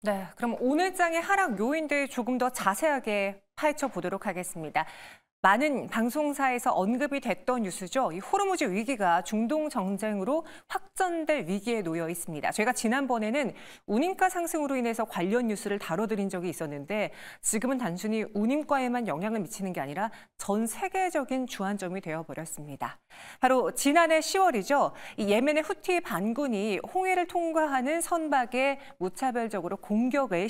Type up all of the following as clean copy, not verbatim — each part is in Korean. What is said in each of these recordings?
네, 그럼 오늘 장의 하락 요인들 조금 더 자세하게 파헤쳐 보도록 하겠습니다. 많은 방송사에서 언급이 됐던 뉴스죠. 이 호르무즈 위기가 중동 전쟁으로 확전될 위기에 놓여 있습니다. 저희가 지난번에는 운임가 상승으로 인해서 관련 뉴스를 다뤄드린 적이 있었는데 지금은 단순히 운임가에만 영향을 미치는 게 아니라 전 세계적인 주안점이 되어버렸습니다. 바로 지난해 10월이죠. 이 예멘의 후티 반군이 홍해를 통과하는 선박에 무차별적으로 공격을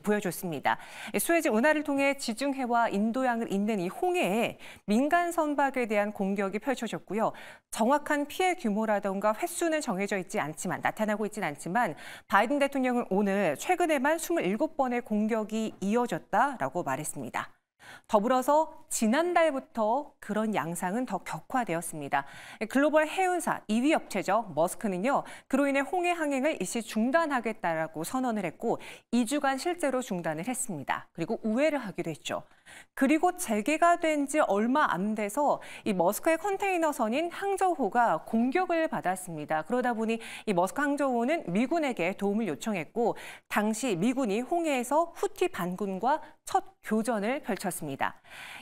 보여줬습니다. 수에즈 운하를 통해 지중해와 인도양을 잇는 이 홍해에 민간 선박에 대한 공격이 펼쳐졌고요. 정확한 피해 규모라던가 횟수는 나타나고 있진 않지만 바이든 대통령은 오늘 최근에만 27번의 공격이 이어졌다라고 말했습니다. 더불어서 지난달부터 그런 양상은 더 격화되었습니다. 글로벌 해운사 2위 업체죠. 머스크는요. 그로 인해 홍해 항행을 일시 중단하겠다라고 선언을 했고 2주간 실제로 중단을 했습니다. 그리고 우회를 하기도 했죠. 그리고 재개가 된 지 얼마 안 돼서 이 머스크의 컨테이너선인 항저우호가 공격을 받았습니다. 그러다 보니 이 머스크 항저우호는 미군에게 도움을 요청했고 당시 미군이 홍해에서 후티 반군과 첫 교전을 펼쳤습니다.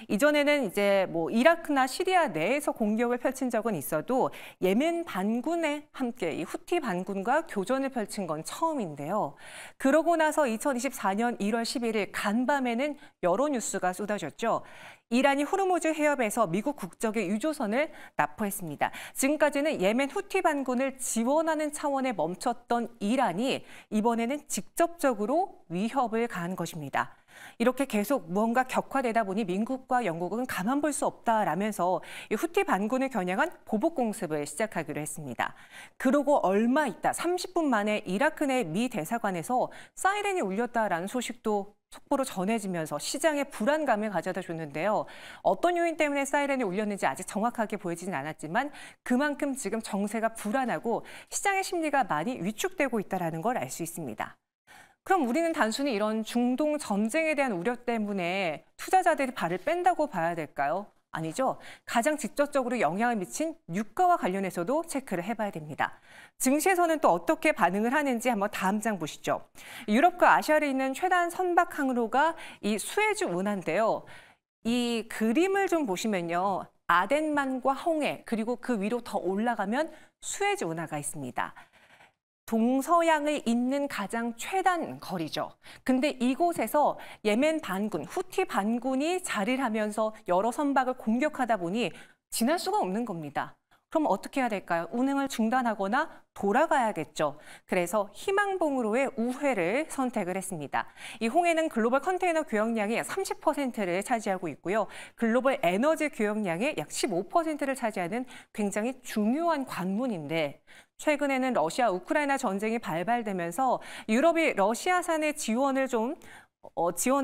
이전에는 이제 이라크나 시리아 내에서 공격을 펼친 적은 있어도 예멘 반군에 함께 이 후티 반군과 교전을 펼친 건 처음인데요. 그러고 나서 2024년 1월 11일 간밤에는 여러 뉴스가 쏟아졌죠. 이란이 호르무즈 해협에서 미국 국적의 유조선을 납포했습니다. 지금까지는 예멘 후티 반군을 지원하는 차원에 멈췄던 이란이 이번에는 직접적으로 위협을 가한 것입니다. 이렇게 계속 무언가 격화되다 보니 미국과 영국은 가만 볼 수 없다라면서 이 후티 반군을 겨냥한 보복 공습을 시작하기로 했습니다. 그러고 얼마 있다 30분 만에 이라크 내 미 대사관에서 사이렌이 울렸다라는 소식도 속보로 전해지면서 시장에 불안감을 가져다 줬는데요. 어떤 요인 때문에 사이렌이 울렸는지 아직 정확하게 보여지진 않았지만 그만큼 지금 정세가 불안하고 시장의 심리가 많이 위축되고 있다는 걸 알 수 있습니다. 그럼 우리는 단순히 이런 중동 전쟁에 대한 우려 때문에 투자자들이 발을 뺀다고 봐야 될까요? 아니죠. 가장 직접적으로 영향을 미친 유가와 관련해서도 체크를 해봐야 됩니다. 증시에서는 또 어떻게 반응을 하는지 한번 다음 장 보시죠. 유럽과 아시아를 잇는 최단 선박 항로가 이 수에즈 운하인데요. 이 그림을 좀 보시면요. 아덴만과 홍해 그리고 그 위로 더 올라가면 수에즈 운하가 있습니다. 동서양을 잇는 가장 최단 거리죠. 근데 이곳에서 예멘 반군, 후티 반군이 자리를 하면서 여러 선박을 공격하다 보니 지날 수가 없는 겁니다. 그럼 어떻게 해야 될까요? 운행을 중단하거나 돌아가야겠죠. 그래서 희망봉으로의 우회를 선택을 했습니다. 이 홍해는 글로벌 컨테이너 교역량의 30%를 차지하고 있고요. 글로벌 에너지 교역량의 약 15%를 차지하는 굉장히 중요한 관문인데 최근에는 러시아 우크라이나 전쟁이 발발되면서 유럽이 러시아산의 지원을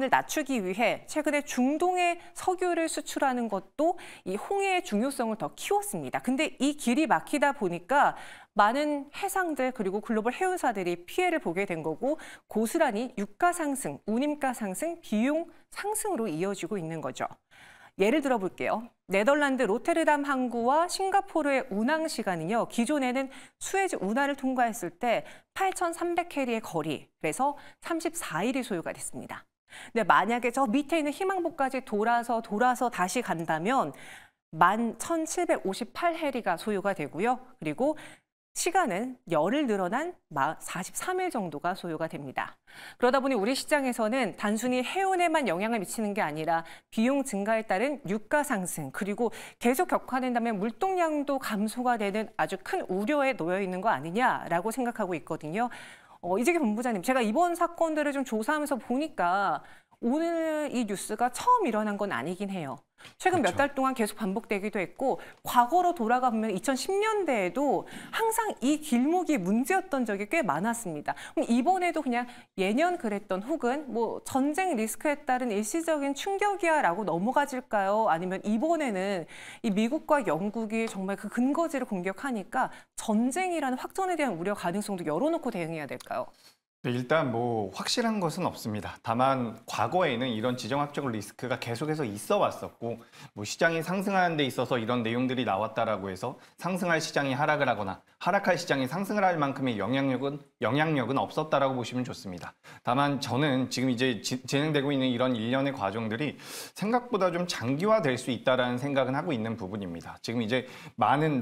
낮추기 위해 최근에 중동에 석유를 수출하는 것도 이 홍해의 중요성을 더 키웠습니다. 근데 이 길이 막히다 보니까 많은 해상들 그리고 글로벌 해운사들이 피해를 보게 된 거고 고스란히 유가 상승, 운임가 상승, 비용 상승으로 이어지고 있는 거죠. 예를 들어 볼게요. 네덜란드 로테르담 항구와 싱가포르의 운항 시간은요. 기존에는 수에즈 운하를 통과했을 때 8,300캐리의 거리, 그래서 34일이 소요가 됐습니다. 근데 만약에 저 밑에 있는 희망봉까지 돌아서 다시 간다면 11,758해리가 소요가 되고요. 그리고 시간은 열흘 늘어난 43일 정도가 소요가 됩니다. 그러다 보니 우리 시장에서는 단순히 해운에만 영향을 미치는 게 아니라 비용 증가에 따른 유가 상승 그리고 계속 격화된다면 물동량도 감소가 되는 아주 큰 우려에 놓여 있는 거 아니냐라고 생각하고 있거든요. 이재기 본부장님, 제가 이번 사건들을 좀 조사하면서 보니까 오늘 이 뉴스가 처음 일어난 건 아니긴 해요. 최근 몇 달 동안 계속 반복되기도 했고 과거로 돌아가 보면 2010년대에도 항상 이 길목이 문제였던 적이 꽤 많았습니다. 그럼 이번에도 그냥 예년 그랬던 혹은 전쟁 리스크에 따른 일시적인 충격이야라고 넘어가질까요? 아니면 이번에는 이 미국과 영국이 정말 그 근거지를 공격하니까 전쟁이라는 확전에 대한 우려 가능성도 열어놓고 대응해야 될까요? 네, 일단 뭐 확실한 것은 없습니다. 다만 과거에는 이런 지정학적 리스크가 계속해서 있어 왔었고 뭐 시장이 상승하는 데 있어서 이런 내용들이 나왔다라고 해서 상승할 시장이 하락을 하거나 하락할 시장이 상승을 할 만큼의 영향력은 없었다라고 보시면 좋습니다. 다만 저는 지금 이제 진행되고 있는 이런 일련의 과정들이 생각보다 좀 장기화될 수 있다라는 생각은 하고 있는 부분입니다. 지금 이제 많은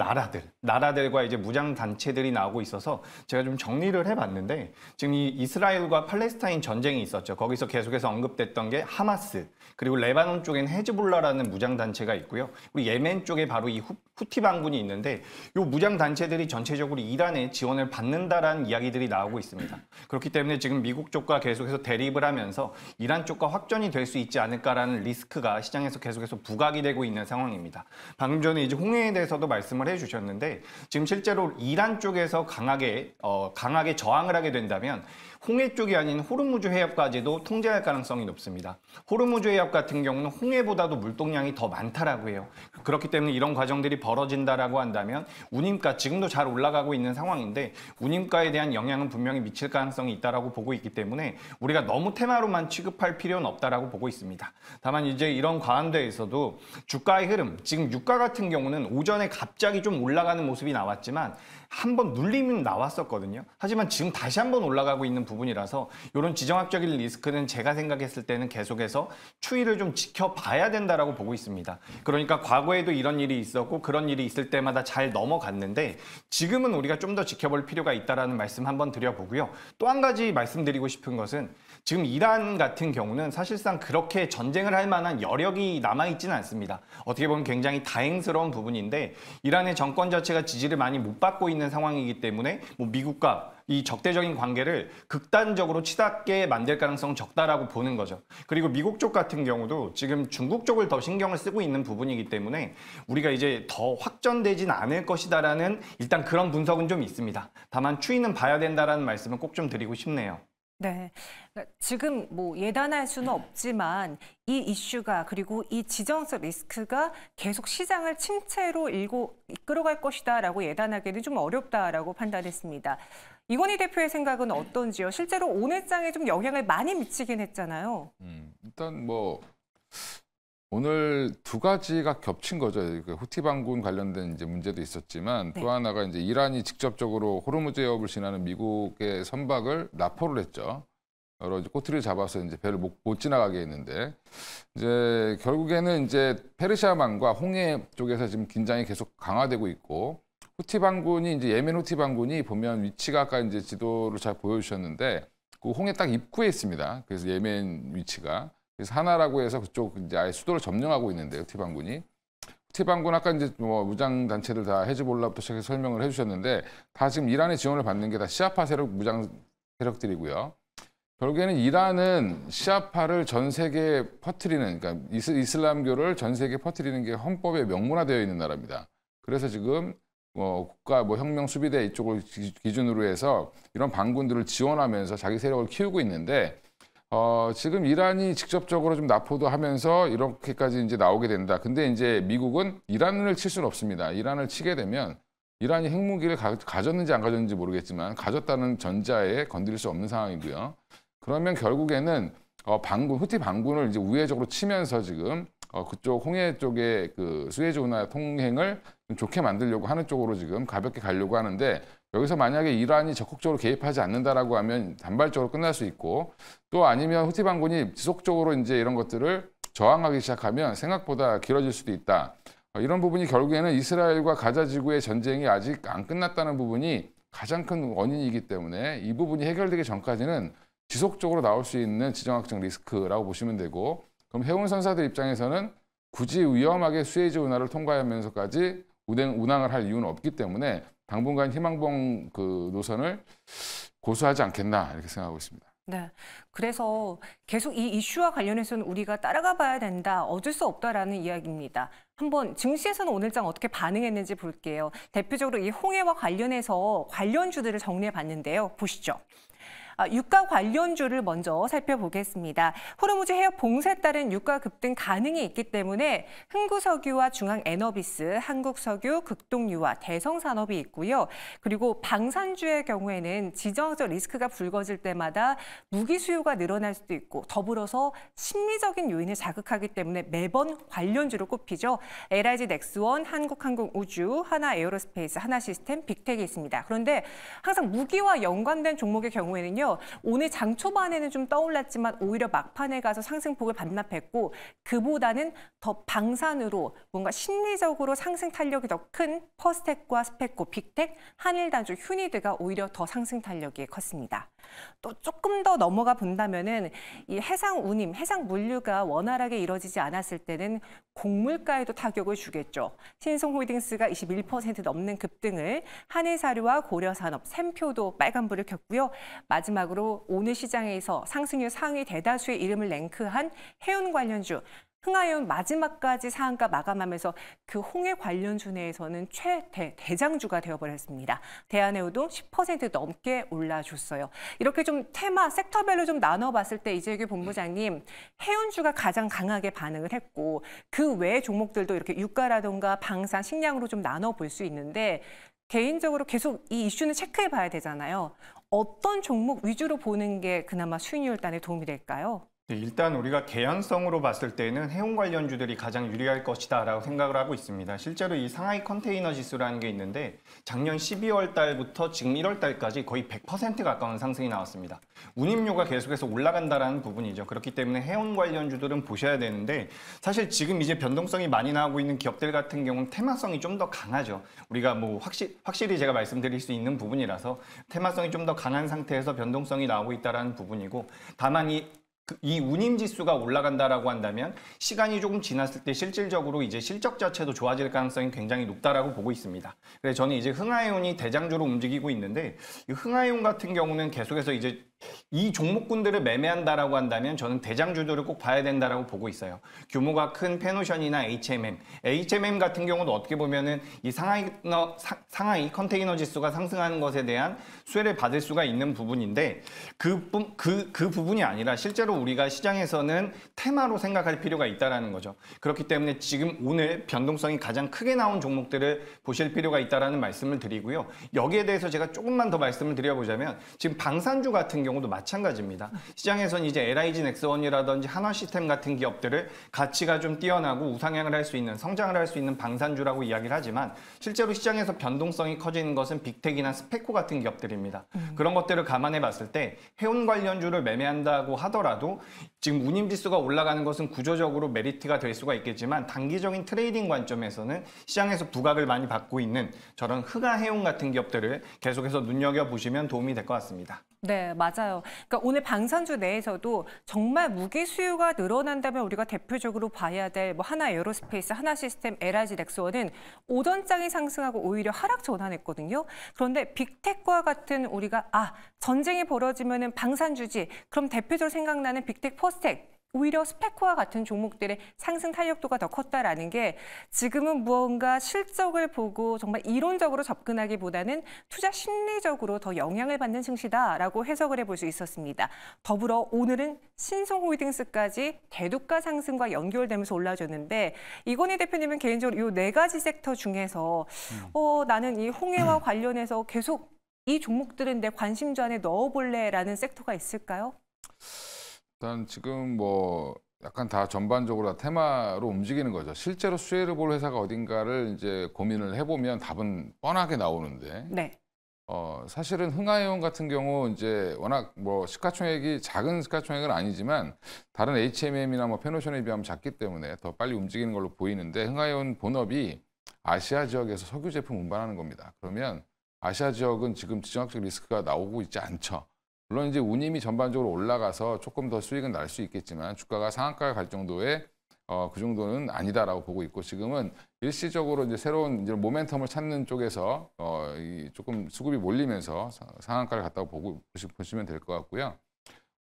나라들과 이제 무장 단체들이 나오고 있어서 제가 좀 정리를 해봤는데 지금 이 이스라엘과 팔레스타인 전쟁이 있었죠. 거기서 계속해서 언급됐던 게 하마스, 그리고 레바논 쪽엔 헤즈볼라라는 무장 단체가 있고요. 그리고 예멘 쪽에 바로 이 후티 반군이 있는데 이 무장 단체들이 전체적으로 이란의 지원을 받는다라는 이야기들이 나오고 있습니다. 그렇기 때문에 지금 미국 쪽과 계속해서 대립을 하면서 이란 쪽과 확전이 될 수 있지 않을까라는 리스크가 시장에서 계속해서 부각이 되고 있는 상황입니다. 방금 전에 이제 홍해에 대해서도 말씀을 해주셨는데 지금 실제로 이란 쪽에서 강하게 저항을 하게 된다면 홍해 쪽이 아닌 호르무즈 해협까지도 통제할 가능성이 높습니다. 호르무즈 해협 같은 경우는 홍해보다도 물동량이 더 많다라고 해요. 그렇기 때문에 이런 과정들이 벌어진다라고 한다면 운임가, 지금도 잘 올라가고 있는 상황인데 운임가에 대한 영향은 분명히 미칠 가능성이 있다라고 보고 있기 때문에 우리가 너무 테마로만 취급할 필요는 없다라고 보고 있습니다. 다만 이제 이런 과한대에서도 주가의 흐름, 지금 유가 같은 경우는 오전에 갑자기 좀 올라가는 모습이 나왔지만 한번 눌림은 나왔었거든요. 하지만 지금 다시 한번 올라가고 있는 부분이라서 이런 지정학적인 리스크는 제가 생각했을 때는 계속해서 추이를 좀 지켜봐야 된다라고 보고 있습니다. 그러니까 과거에도 이런 일이 있었고 그런 일이 있을 때마다 잘 넘어갔는데 지금은 우리가 좀 더 지켜볼 필요가 있다라는 말씀 한번 드려보고요. 또 한 가지 말씀드리고 싶은 것은 지금 이란 같은 경우는 사실상 그렇게 전쟁을 할 만한 여력이 남아있지는 않습니다. 어떻게 보면 굉장히 다행스러운 부분인데 이란의 정권 자체가 지지를 많이 못 받고 있는 상황이기 때문에 뭐 미국과 이 적대적인 관계를 극단적으로 치닫게 만들 가능성은 적다라고 보는 거죠. 그리고 미국 쪽 같은 경우도 지금 중국 쪽을 더 신경을 쓰고 있는 부분이기 때문에 우리가 이제 더 확전되진 않을 것이다라는 일단 그런 분석은 좀 있습니다. 다만 추이는 봐야 된다라는 말씀을 꼭 좀 드리고 싶네요. 네. 그러니까 지금 뭐 예단할 수는 없지만 이 이슈가 그리고 이 지정학적 리스크가 계속 시장을 침체로 이끌어갈 것이다라고 예단하기는 좀 어렵다라고 판단했습니다. 이건희 대표의 생각은 어떤지요? 실제로 오늘 장에 좀 영향을 많이 미치긴 했잖아요. 일단 뭐 오늘 두 가지가 겹친 거죠. 후티 반군 관련된 이제 문제도 있었지만 또 하나가 이제 이란이 직접적으로 호르무즈 해협을 지나는 미국의 선박을 납포를 했죠. 여러 이제 꼬투리를 잡아서 이제 배를 못 지나가게 했는데 이제 결국에는 이제 페르시아만과 홍해 쪽에서 지금 긴장이 계속 강화되고 있고 후티 반군이 이제 예멘 후티 반군이 보면 위치가 아까 이제 지도를 잘 보여주셨는데 그 홍해 딱 입구에 있습니다. 그래서 예멘 위치가. 그래서 하나라고 해서 그쪽 이제 아예 수도를 점령하고 있는데요, 후티 반군이. 후티 반군 아까 이제 뭐 무장 단체들 다 헤즈볼라부터 시작해서 설명을 해주셨는데 다 지금 이란의 지원을 받는 게 다 시아파 세력 무장 세력들이고요. 결국에는 이란은 시아파를 전 세계에 퍼뜨리는, 그러니까 이슬람교를 전 세계에 퍼뜨리는 게 헌법에 명문화되어 있는 나라입니다. 그래서 지금 국가 혁명 수비대 이쪽을 기준으로 해서 이런 반군들을 지원하면서 자기 세력을 키우고 있는데. 지금 이란이 직접적으로 좀 납포도 하면서 이렇게까지 이제 나오게 된다. 근데 이제 미국은 이란을 칠 수는 없습니다. 이란을 치게 되면 이란이 핵무기를 가졌는지 안 가졌는지 모르겠지만 가졌다는 전자에 건드릴 수 없는 상황이고요. 그러면 결국에는 후티 반군을 이제 우회적으로 치면서 지금 그쪽 홍해 쪽의 그 수에즈 운하 통행을 좀 좋게 만들려고 하는 쪽으로 지금 가볍게 가려고 하는데 여기서 만약에 이란이 적극적으로 개입하지 않는다라고 하면 단발적으로 끝날 수 있고 또 아니면 후티 반군이 지속적으로 이제 이런 것들을 저항하기 시작하면 생각보다 길어질 수도 있다. 이런 부분이 결국에는 이스라엘과 가자 지구의 전쟁이 아직 안 끝났다는 부분이 가장 큰 원인이기 때문에 이 부분이 해결되기 전까지는 지속적으로 나올 수 있는 지정학적 리스크라고 보시면 되고 그럼 해운 선사들 입장에서는 굳이 위험하게 수에즈 운하를 통과하면서까지 운항을 할 이유는 없기 때문에 당분간 희망봉 그 노선을 고수하지 않겠나 이렇게 생각하고 있습니다. 네, 그래서 계속 이 이슈와 관련해서는 우리가 따라가 봐야 된다, 어쩔 수 없다라는 이야기입니다. 한번 증시에서는 오늘장 어떻게 반응했는지 볼게요. 대표적으로 이 홍해와 관련해서 관련주들을 정리해 봤는데요. 보시죠. 유가 관련주를 먼저 살펴보겠습니다. 호르무즈 해협 봉쇄에 따른 유가 급등 가능이 있기 때문에 흥구석유와 중앙에너비스, 한국석유, 극동유와 대성산업이 있고요. 그리고 방산주의 경우에는 지정학적 리스크가 불거질 때마다 무기 수요가 늘어날 수도 있고 더불어서 심리적인 요인을 자극하기 때문에 매번 관련주로 꼽히죠. LIG 넥스원, 한국항공우주, 하나에어로스페이스, 하나시스템, 빅텍이 있습니다. 그런데 항상 무기와 연관된 종목의 경우에는요. 오늘 장 초반에는 좀 떠올랐지만 오히려 막판에 가서 상승폭을 반납했고 그보다는 더 방산으로 뭔가 심리적으로 상승 탄력이 더 큰 퍼스텍과 스펙코, 빅텍, 한일단주, 휴니드가 오히려 더 상승 탄력이 컸습니다. 또 조금 더 넘어가 본다면은 이 해상 운임, 해상 물류가 원활하게 이뤄지지 않았을 때는 곡물가에도 타격을 주겠죠. 신성홀딩스가 21% 넘는 급등을, 한일사료와 고려산업, 샘표도 빨간불을 켰고요. 마지막으로 오늘 시장에서 상승률 상위 대다수의 이름을 랭크한 해운 관련주, 흥하해운 마지막까지 상한가 마감하면서 그 홍해 관련주 내에서는 대장주가 되어버렸습니다. 대한해우도 10% 넘게 올라줬어요. 이렇게 좀 테마, 섹터별로 좀 나눠봤을 때 이재규 본부장님, 해운주가 가장 강하게 반응을 했고 그 외의 종목들도 이렇게 유가라던가 방산, 식량으로 좀 나눠볼 수 있는데 개인적으로 계속 이 이슈는 체크해봐야 되잖아요. 어떤 종목 위주로 보는 게 그나마 수익률단에 도움이 될까요? 네, 일단 우리가 개연성으로 봤을 때는 해운 관련주들이 가장 유리할 것이다라고 생각을 하고 있습니다. 실제로 이 상하이 컨테이너 지수라는 게 있는데 작년 12월 달부터 지금 1월 달까지 거의 100% 가까운 상승이 나왔습니다. 운임료가 계속해서 올라간다라는 부분이죠. 그렇기 때문에 해운 관련주들은 보셔야 되는데 사실 지금 이제 변동성이 많이 나오고 있는 기업들 같은 경우는 테마성이 좀 더 강하죠. 우리가 뭐 확실히 제가 말씀드릴 수 있는 부분이라서 테마성이 좀 더 강한 상태에서 변동성이 나오고 있다라는 부분이고 다만 이 운임 지수가 올라간다라고 한다면 시간이 조금 지났을 때 실질적으로 이제 실적 자체도 좋아질 가능성이 굉장히 높다라고 보고 있습니다. 그래서 저는 이제 흥하해운이 대장주로 움직이고 있는데 이 흥하해운 같은 경우는 계속해서 이제 이 종목군들을 매매한다라고 한다면 저는 대장주들을 꼭 봐야 된다라고 보고 있어요. 규모가 큰 페노션이나 HMM 같은 경우도 어떻게 보면은 이 상하이 컨테이너 지수가 상승하는 것에 대한 수혜를 받을 수가 있는 부분인데 그 부분이 아니라 실제로 우리가 시장에서는 테마로 생각할 필요가 있다라는 거죠. 그렇기 때문에 지금 오늘 변동성이 가장 크게 나온 종목들을 보실 필요가 있다라는 말씀을 드리고요. 여기에 대해서 제가 조금만 더 말씀을 드려보자면 지금 방산주 같은 경우도 마찬가지입니다. 시장에서는 이제 LIG 넥스원이라든지 한화시스템 같은 기업들을 가치가 좀 뛰어나고 우상향을 할 수 있는, 성장을 할 수 있는 방산주라고 이야기를 하지만 실제로 시장에서 변동성이 커지는 것은 빅텍이나 스페코 같은 기업들입니다. 그런 것들을 감안해 봤을 때 해운 관련주를 매매한다고 하더라도 지금 운임지수가 올라가는 것은 구조적으로 메리트가 될 수가 있겠지만 단기적인 트레이딩 관점에서는 시장에서 부각을 많이 받고 있는 저런 흥하해운 같은 기업들을 계속해서 눈여겨보시면 도움이 될 것 같습니다. 네, 맞아요. 그러니까 오늘 방산주 내에서도 정말 무기 수요가 늘어난다면 우리가 대표적으로 봐야 될 뭐 하나에어로스페이스, 하나시스템, LIG 넥스원은 오전장이 상승하고 오히려 하락 전환했거든요. 그런데 빅텍과 같은 우리가 전쟁이 벌어지면은 방산주지. 그럼 대표적으로 생각나는 빅텍, 퍼스텍. 오히려 스펙코와 같은 종목들의 상승 탄력도가 더 컸다라는 게 지금은 무언가 실적을 보고 정말 이론적으로 접근하기보다는 투자 심리적으로 더 영향을 받는 증시다라고 해석을 해볼 수 있었습니다. 더불어 오늘은 신성홀딩스까지 대두가 상승과 연결되면서 올라줬는데 이건희 대표님은 개인적으로 이 4가지 섹터 중에서 나는 이 홍해와 관련해서 계속 이 종목들은 내 관심주 안에 넣어볼래라는 섹터가 있을까요? 일단 지금 뭐 약간 다 전반적으로 다 테마로 움직이는 거죠. 실제로 수혜를 볼 회사가 어딘가를 이제 고민을 해보면 답은 뻔하게 나오는데. 네. 사실은 흥하해운 같은 경우 이제 워낙 뭐 시가총액이 작은 시가총액은 아니지만 다른 HMM이나 뭐 페노션에 비하면 작기 때문에 더 빨리 움직이는 걸로 보이는데 흥하해운 본업이 아시아 지역에서 석유 제품 운반하는 겁니다. 그러면 아시아 지역은 지금 지정학적 리스크가 나오고 있지 않죠. 물론 이제 운임이 전반적으로 올라가서 조금 더 수익은 날 수 있겠지만 주가가 상한가에 갈 정도의 그 정도는 아니다라고 보고 있고 지금은 일시적으로 이제 새로운 이제 모멘텀을 찾는 쪽에서 조금 수급이 몰리면서 상한가를 갔다고 보시면 될 것 같고요.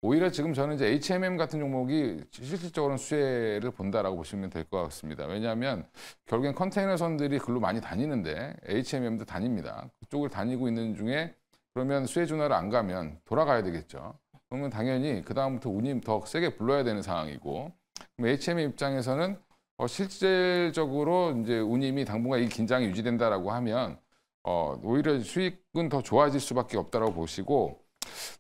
오히려 지금 저는 이제 HMM 같은 종목이 실질적으로는 수혜를 본다라고 보시면 될 것 같습니다. 왜냐하면 결국엔 컨테이너선들이 글로 많이 다니는데 HMM도 다닙니다. 그쪽을 다니고 있는 중에 그러면 수혜준화를 안 가면 돌아가야 되겠죠. 그러면 당연히 그다음부터 운임 더 세게 불러야 되는 상황이고, 그럼 HM의 입장에서는 실질적으로 이제 운임이 당분간 이 긴장이 유지된다라고 하면 오히려 수익은 더 좋아질 수밖에 없다라고 보시고,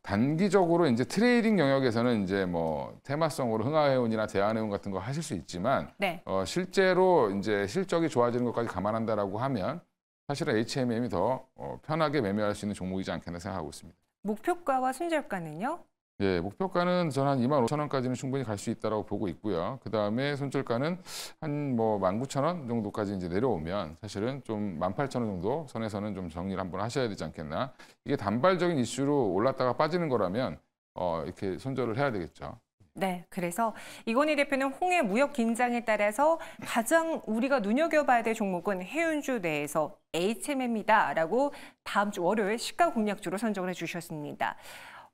단기적으로 이제 트레이딩 영역에서는 이제 뭐 테마성으로 흥하해운이나 대한해운 같은 거 하실 수 있지만 네. 실제로 이제 실적이 좋아지는 것까지 감안한다라고 하면 사실은 HMM이 더 편하게 매매할 수 있는 종목이지 않겠나 생각하고 있습니다. 목표가와 손절가는요? 예, 목표가는 저는 한 25,000원까지는 충분히 갈 수 있다라고 보고 있고요. 그 다음에 손절가는 한 뭐 19,000원 정도까지 이제 내려오면 사실은 좀 18,000원 정도 선에서는 좀 정리를 한번 하셔야 되지 않겠나. 이게 단발적인 이슈로 올랐다가 빠지는 거라면 이렇게 손절을 해야 되겠죠. 네, 그래서 이건희 대표는 홍해 무역 긴장에 따라서 가장 우리가 눈여겨봐야 될 종목은 해운주 내에서 HM입니다라고 다음 주 월요일 시가 공략주로 선정을 해주셨습니다.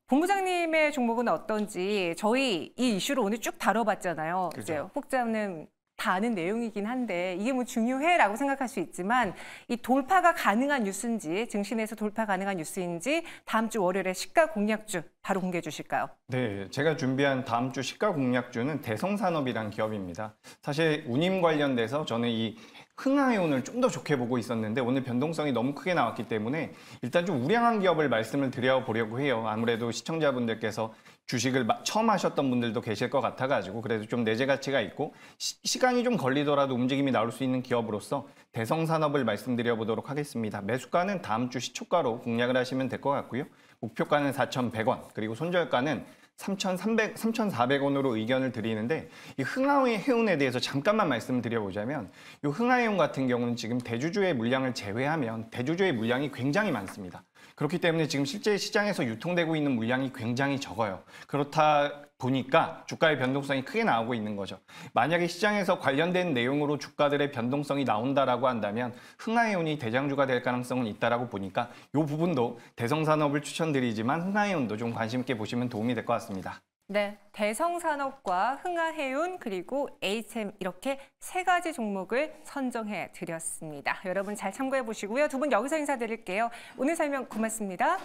본부장님의 종목은 어떤지 저희 이 이슈를 오늘 쭉 다뤄봤잖아요. 그렇죠. 이제 혹자는 다 아는 내용이긴 한데 이게 뭐 중요해라고 생각할 수 있지만 이 돌파가 가능한 뉴스인지 증시내에서 돌파 가능한 뉴스인지 다음 주 월요일에 시가 공략주 바로 공개해 주실까요? 네, 제가 준비한 다음 주 시가 공략주는 대성산업이라는 기업입니다. 사실 운임 관련돼서 저는 이 흥하해운을 좀 더 좋게 보고 있었는데 오늘 변동성이 너무 크게 나왔기 때문에 일단 좀 우량한 기업을 말씀을 드려보려고 해요. 아무래도 시청자분들께서 주식을 처음 하셨던 분들도 계실 것 같아가지고 그래도 좀 내재 가치가 있고 시간이 좀 걸리더라도 움직임이 나올 수 있는 기업으로서 대성산업을 말씀드려보도록 하겠습니다. 매수가는 다음 주 시초가로 공략을 하시면 될 것 같고요. 목표가는 4,100원, 그리고 손절가는 3,400원으로 의견을 드리는데 이 흥하해운에 대해서 잠깐만 말씀을 드려보자면 이 흥하해운 같은 경우는 지금 대주주의 물량을 제외하면 대주주의 물량이 굉장히 많습니다. 그렇기 때문에 지금 실제 시장에서 유통되고 있는 물량이 굉장히 적어요. 그렇다 보니까 주가의 변동성이 크게 나오고 있는 거죠. 만약에 시장에서 관련된 내용으로 주가들의 변동성이 나온다라고 한다면 흥하해운이 대장주가 될 가능성은 있다라고 보니까 이 부분도 대성산업을 추천드리지만 흥하해운도 좀 관심 있게 보시면 도움이 될 것 같습니다. 네, 대성산업과 흥하해운 그리고 HM 이렇게 세 가지 종목을 선정해 드렸습니다. 여러분 잘 참고해 보시고요. 두 분 여기서 인사드릴게요. 오늘 설명 고맙습니다.